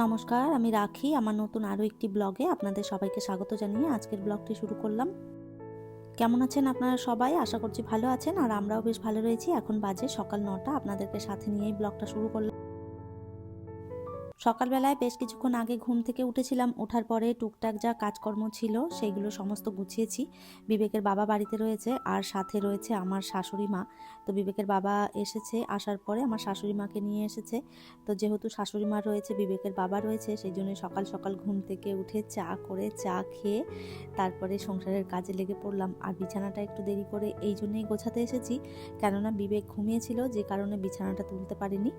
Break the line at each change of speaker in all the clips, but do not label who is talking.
নমস্কার, আমি রাখি। আমার নতুন আরও একটি ব্লগে আপনাদের সবাইকে স্বাগত জানিয়ে আজকের ব্লগটি শুরু করলাম। কেমন আছেন আপনারা সবাই? আশা করছি ভালো আছেন, আর আমরাও বেশ ভালো রয়েছি। এখন বাজে সকাল 9টা, আপনাদেরকে সাথে নিয়েই ব্লগটা শুরু করলাম। সকালবেলায় বেশ কিছুক্ষণ আগে ঘুম থেকে উঠেছিলাম। ওঠার পরে টুকটাক যা কাজকর্ম ছিল সেইগুলো সমস্ত গুছিয়েছি। বিবেকের বাবা বাড়িতে রয়েছে, আর সাথে রয়েছে আমার শাশুড়ি মা। তো বিবেকের বাবা এসেছে, আসার পরে আমার শাশুড়ি মাকে নিয়ে এসেছে। তো যেহেতু শাশুড়ি মা রয়েছে, বিবেকের বাবা রয়েছে, সেই জন্য সকাল সকাল ঘুম থেকে উঠে চা করে, চা খেয়ে তারপরে সংসারের কাজে লেগে পড়লাম। আর বিছানাটা একটু দেরি করে এই জন্যই গোছাতে এসেছি, কেননা বিবেক ঘুমিয়েছিল, যে কারণে বিছানাটা তুলতে পারিনি।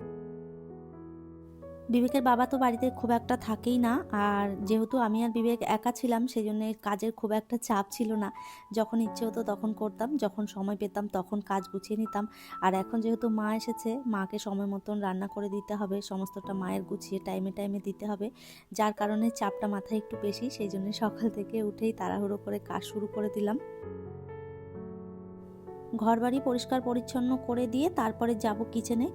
বিবেকের বাবা তো বাড়িতে খুব একটা থাকেই না, আর যেহেতু আমি আর বিবেক একা ছিলাম, সেই জন্য কাজের খুব একটা চাপ ছিল না। যখন ইচ্ছে হতো তখন করতাম, যখন সময় পেতাম তখন কাজ গুছিয়ে নিতাম। আর এখন যেহেতু মা এসেছে, মাকে সময় মতন রান্না করে দিতে হবে, সমস্তটা মায়ের গুছিয়ে টাইমে টাইমে দিতে হবে, যার কারণে চাপটা মাথায় একটু বেশি। সেই জন্য সকাল থেকে উঠেই তাড়াহুড়ো করে কাজ শুরু করে দিলাম। ঘরবাড়ি পরিষ্কার পরিচ্ছন্ন করে দিয়ে তারপরে যাব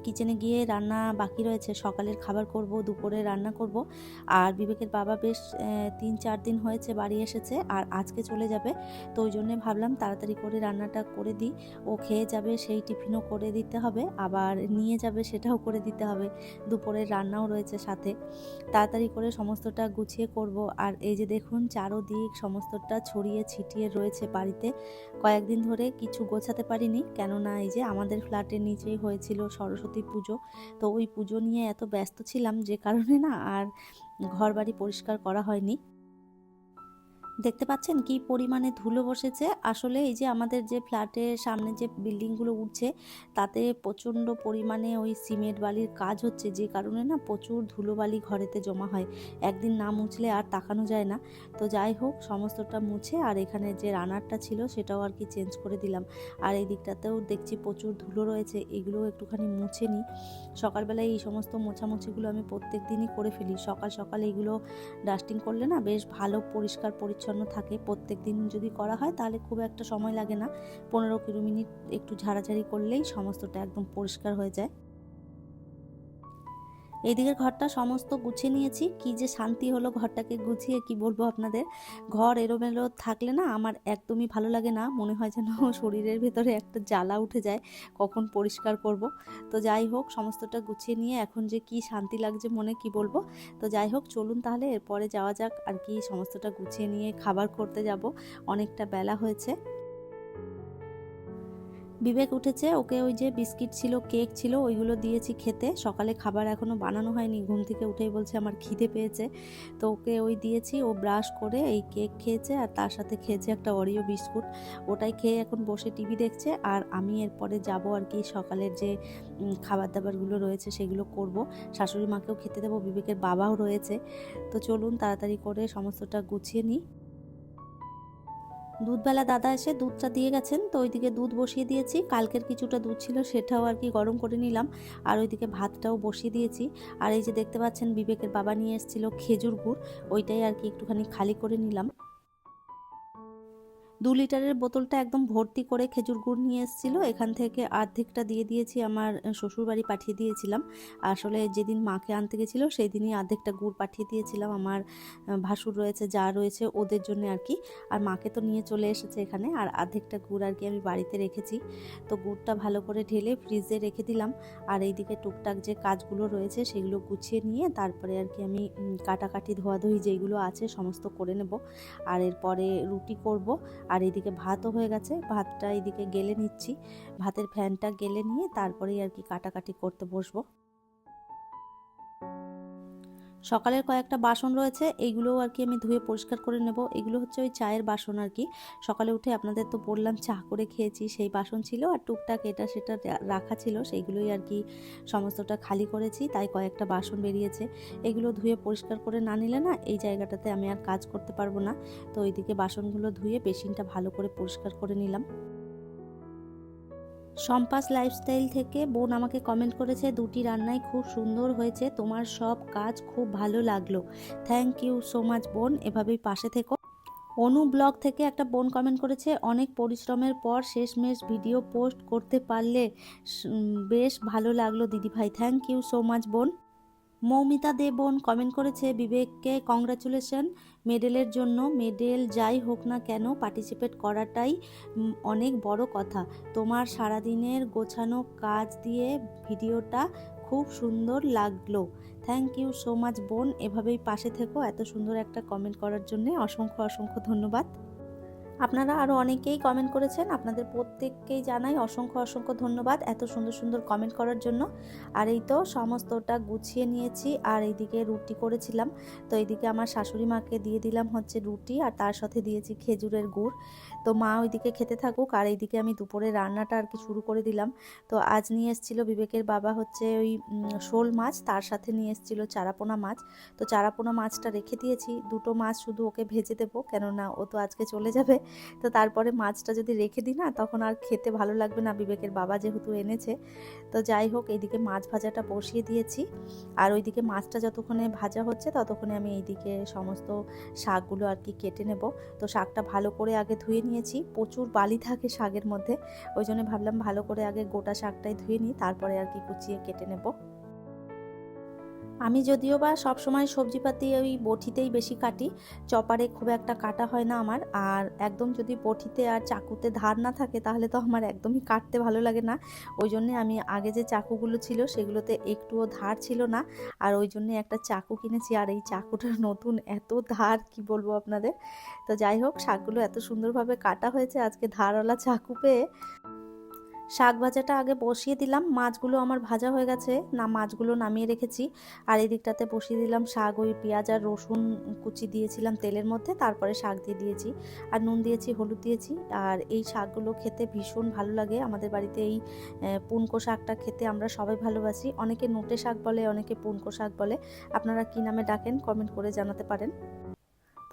কিচেনে গিয়ে রান্না বাকি রয়েছে। সকালের খাবার করব, দুপুরে রান্না করব। আর বিবেকের বাবা বেশ 3-4 দিন হয়েছে বাড়ি এসেছে, আর আজকে চলে যাবে। তো ওই জন্যে ভাবলাম তাড়াতাড়ি করে রান্নাটা করে দিই। ও খেয়ে যাবে, সেই টিফিনও করে দিতে হবে, আবার নিয়ে যাবে সেটাও করে দিতে হবে। দুপুরের রান্নাও রয়েছে সাথে। তাড়াতাড়ি করে সমস্তটা গুছিয়ে করব। আর এই যে দেখুন, চারোদিক সমস্তটা ছড়িয়ে ছিটিয়ে রয়েছে বাড়িতে। কয়েকদিন ধরে কিছু গোছাতে পারিনি, কেননা এই যে আমাদের ফ্ল্যাটের নিচেই হয়েছিল সরস্বতী পুজো। তো ওই পুজো নিয়ে এত ব্যস্ত ছিলাম, যে কারণে না আর ঘরবাড়ি পরিষ্কার করা হয়নি। দেখতে পাচ্ছেন কি পরিমাণে ধুলো বসেছে। আসলে এই যে আমাদের যে ফ্ল্যাটের সামনে যে বিল্ডিংগুলো উঠছে, তাতে প্রচণ্ড পরিমাণে ওই সিমেন্ট বালির কাজ হচ্ছে, যে কারণে না প্রচুর ধুলোবালি ঘরেতে জমা হয়। একদিন না মুছলে আর তাকানো যায় না। তো যাই হোক, সমস্তটা মুছে আর এখানে যে রানারটা ছিল সেটাও আর কি চেঞ্জ করে দিলাম। আর এই দিকটাতেও দেখছি প্রচুর ধুলো রয়েছে, এগুলোও একটুখানি মুছে নিই। সকালবেলায় এই সমস্ত মোছামুছিগুলো আমি প্রত্যেক দিনই করে ফেলি। সকাল সকাল এইগুলো ডাস্টিং করলে না বেশ ভালো পরিষ্কার পরিচ্ছন্ন থাকে। প্রত্যেক দিন যদি করা হয় তাহলে খুব একটা সময় লাগে না, 15-20 মিনিট একটু ঝাড়াঝাড়ি করলেই সমস্তটা একদম পরিষ্কার হয়ে যায়। এইদিকের ঘরটা সমস্ত গুছিয়ে নিয়েছি। কি যে শান্তি হলো ঘরটাকে গুছিয়ে, কি বলবো আপনাদের। ঘর এলোমেলো থাকলে না আমার একদমই ভালো লাগে না, মনে হয় যেন শরীরের ভেতরে একটা জ্বালা উঠে যায়, কখন পরিষ্কার করব। তো যাই হোক, সমস্তটা গুছিয়ে নিয়ে এখন যে কি শান্তি লাগছে মনে, কি বলবো। তো যাই হোক, চলুন তাহলে এরপরে যাওয়া যাক আর কি। সমস্তটা গুছিয়ে নিয়ে খাবার করতে যাব, অনেকটা বেলা হয়েছে। বিবেক উঠেছে, ওকে ওই যে বিস্কিট ছিল, কেক ছিল, ওইগুলো দিয়েছি খেতে। সকালে খাবার এখনও বানানো হয়নি, ঘুম থেকে উঠেই বলছে আমার খিদে পেয়েছে। তো ওকে ওই দিয়েছি, ও ব্রাশ করে এই কেক খেয়েছে, আর তার সাথে খেয়েছে একটা অরিও বিস্কুট। ওটাই খেয়ে এখন বসে টিভি দেখছে। আর আমি এরপরে যাব আর কি, সকালের যে খাবার দাবারগুলো রয়েছে সেগুলো করব। শাশুড়ি মাকেও খেতে দেবো, বিবেকের বাবাও রয়েছে। তো চলুন তাড়াতাড়ি করে সমস্তটা গুছিয়ে নিই। দুধবেলা দাদা এসে দুধটা দিয়ে গেছেন, তো ওইদিকে দুধ বসিয়ে দিয়েছি। কালকের কিছুটা দুধ ছিল, সেটাও আর কি গরম করে নিলাম। আর ওইদিকে ভাতটাও বসিয়ে দিয়েছি। আর এই যে দেখতে পাচ্ছেন, বিবেকের বাবা নিয়ে এসেছিল খেজুর গুড়, ওইটাই আর কি একটুখানি খালি করে নিলাম। 2 লিটারের বোতলটা একদম ভর্তি করে খেজুর গুড় নিয়ে এসেছিলো। এখান থেকে অর্ধেকটা দিয়ে দিয়েছি, আমার শ্বশুরবাড়ি পাঠিয়ে দিয়েছিলাম। আসলে যেদিন মাকে আনতে গেছিলো সেই দিনই অর্ধেকটা গুড় পাঠিয়ে দিয়েছিলাম, আমার ভাসুর রয়েছে, যা রয়েছে, ওদের জন্য আর কি। আর মাকে তো নিয়ে চলে এসেছে এখানে, আর অর্ধেকটা গুড় আর কি আমি বাড়িতে রেখেছি। তো গুড়টা ভালো করে ঢেলে ফ্রিজে রেখে দিলাম। আর এইদিকে টুকটাক যে কাজগুলো রয়েছে সেগুলো গুছিয়ে নিয়ে তারপরে আর কি আমি কাটাকাটি ধোয়াধুয়ি যেগুলো আছে সমস্ত করে নেব। আর এরপরে রুটি করব। আর এদিকে ভাতও হয়ে গেছে, ভাতটা এদিকে গেলে নিচ্ছি। ভাতের ফ্যানটা গেলে নিয়ে তারপরেই আর কি কাটাকাটি করতে বসবো। সকালের কয়েকটা বাসন রয়েছে, এইগুলোও আর কি আমি ধুয়ে পরিষ্কার করে নেব। এগুলো হচ্ছে ওই চায়ের বাসন আর কি। সকালে উঠে আপনাদের তো বললাম চা করে খেয়েছি, সেই বাসন ছিল, আর টুকটাক এটা সেটা রাখা ছিল, সেইগুলোই আর কি সমস্তটা খালি করেছি, তাই কয়েকটা বাসন বেরিয়েছে। এগুলো ধুয়ে পরিষ্কার করে না নিলে না এই জায়গাটাতে আমি আর কাজ করতে পারবো না। তো ওইদিকে বাসনগুলো ধুয়ে বেসিনটা ভালো করে পরিষ্কার করে নিলাম। সম্পাস লাইফস্টাইল থেকে বোন আমাকে কমেন্ট করেছে, 2টি রান্নাই খুব সুন্দর হয়েছে, তোমার সব কাজ খুব ভালো লাগলো। থ্যাংক ইউ সো মাচ বোন, এভাবেই পাশে থেকো। অনু ব্লগ থেকে একটা বোন কমেন্ট করেছে, অনেক পরিশ্রমের পর শেষমেশ ভিডিও পোস্ট করতে পারলে বেশ ভালো লাগলো দিদিভাই। থ্যাংক ইউ সো মাচ বোন। মৌমিতা দে বোন কমেন্ট করেছে, বিবেককে কংগ্রাচুলেশন মেডেলের জন্য। মেডেল যাই হোক না কেন, পার্টিসিপেট করাটাই অনেক বড় কথা। তোমার সারাদিনের গোছানো কাজ দিয়ে ভিডিওটা খুব সুন্দর লাগলো। থ্যাংক ইউ সো মাচ বোন, এভাবেই পাশে থেকো। এত সুন্দর একটা কমেন্ট করার জন্য অসংখ্য অসংখ্য ধন্যবাদ। আপনারা আরও অনেকেই কমেন্ট করেছেন, আপনাদের প্রত্যেককেই জানাই অসংখ্য অসংখ্য ধন্যবাদ এত সুন্দর সুন্দর কমেন্ট করার জন্য। আর এই তো সমস্তটা গুছিয়ে নিয়েছি, আর এইদিকে রুটি করেছিলাম, তো এইদিকে আমার শাশুড়ি মাকে দিয়ে দিলাম হচ্ছে রুটি, আর তার সাথে দিয়েছি খেজুরের গুড়। তো মা ওইদিকে খেতে থাকুক, আর এইদিকে আমি দুপুরে রান্নাটা আর কি শুরু করে দিলাম। তো আজ নিয়ে এসেছিল বিবেকের বাবা হচ্ছে ওই শোল মাছ, তার সাথে নিয়ে এসেছিল চারাপোনা মাছ। তো চারাপোনা মাছটা রেখে দিয়েছি, দুটো মাছ শুধু ওকে ভেজে দেবো, কেননা ও তো আজকে চলে যাবে। তো তারপরে মাছটা যদি রেখে দিই না, তখন আর খেতে ভালো লাগবে না, বিবেকের বাবা যেহেতু এনেছে। তো যাই হোক, এইদিকে মাছ ভাজাটা বসিয়ে দিয়েছি, আর ওইদিকে মাছটা যতক্ষণে ভাজা হচ্ছে ততক্ষণে আমি এইদিকে সমস্ত শাকগুলো আর কি কেটে নেব। তো শাকটা ভালো করে আগে ধুয়ে নিয়েছি, প্রচুর বালি থাকে শাকের মধ্যে, ওই জন্য ভাবলাম ভালো করে আগে গোটা শাকটাই ধুয়ে নিই, তারপরে আর কি কুচিয়ে কেটে নেব। আমি যদিও বা সবসময় সবজিপাতি ওই বটিতেই বেশি কাটি, চপারে খুব একটা কাটা হয় না আমার। আর একদম যদি বটিতে আর চাকুতে ধার না থাকে তাহলে তো আমার একদমই কাটতে ভালো লাগে না। ওই জন্যে আমি আগে যে চাকুগুলো ছিল সেগুলোতে একটুও ধার ছিল না, আর ওই জন্যে একটা চাকু কিনেছি, আর এই চাকুটার নতুন এত ধার কি বলবো আপনাদের। তো যাই হোক, শাকগুলো এত সুন্দরভাবে কাটা হয়েছে আজকে ধারওয়ালা চাকু পেয়ে। শাক ভাজাটা আগে বসিয়ে দিলাম, মাছগুলো আমার ভাজা হয়ে গেছে, না মাছগুলো নামিয়ে রেখেছি। আর এই দিকটাতে বসিয়ে দিলাম শাক, ওই পেঁয়াজ আর রসুন কুচি দিয়েছিলাম তেলের মধ্যে, তারপরে শাক দিয়ে দিয়েছি, আর নুন দিয়েছি, হলুদ দিয়েছি। আর এই শাকগুলো খেতে ভীষণ ভালো লাগে, আমাদের বাড়িতে এই পুনকো শাকটা খেতে আমরা সবাই ভালোবাসি। অনেকে নোটে শাক বলে, অনেকে পুনকো শাক বলে, আপনারা কী নামে ডাকেন কমেন্ট করে জানাতে পারেন।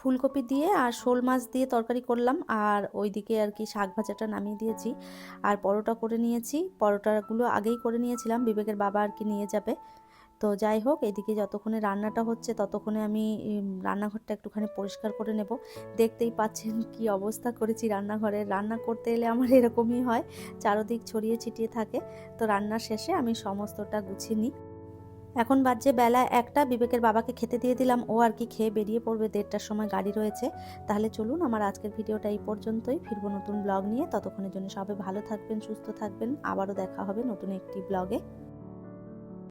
ফুলকপি দিয়ে আর শোল মাছ দিয়ে তরকারি করলাম, আর ওইদিকে আর কি শাক ভাজাটা নামিয়ে দিয়েছি, আর পরোটা করে নিয়েছি। পরোটাগুলো আগেই করে নিয়েছিলাম, বিবেকের বাবা আর কি নিয়ে যাবে। তো যাই হোক, এদিকে যতক্ষণে রান্নাটা হচ্ছে ততক্ষণে আমি রান্নাঘরটা একটুখানি পরিষ্কার করে নেব। দেখতেই পাচ্ছেন কি অবস্থা করেছি রান্নাঘরে। রান্না করতে এলে আমার এরকমই হয়, চারদিক ছড়িয়ে ছিটিয়ে থাকে। তো রান্নার শেষে আমি সমস্তটা গুছিয়ে নিই। এখন বাজছে বেলা 1টা, বিবেকের বাবাকে খেতে দিয়ে দিলাম, ও আর কি খেয়ে বেরিয়ে পড়বে, 1:30টার সময় গাড়ি রয়েছে। তাহলে চলুন, আমার আজকের ভিডিওটা এই পর্যন্তই, ফিরবো নতুন ব্লগ নিয়ে। ততক্ষণের জন্য সবাই ভালো থাকবেন, সুস্থ থাকবেন, আবারও দেখা হবে নতুন একটি ব্লগে।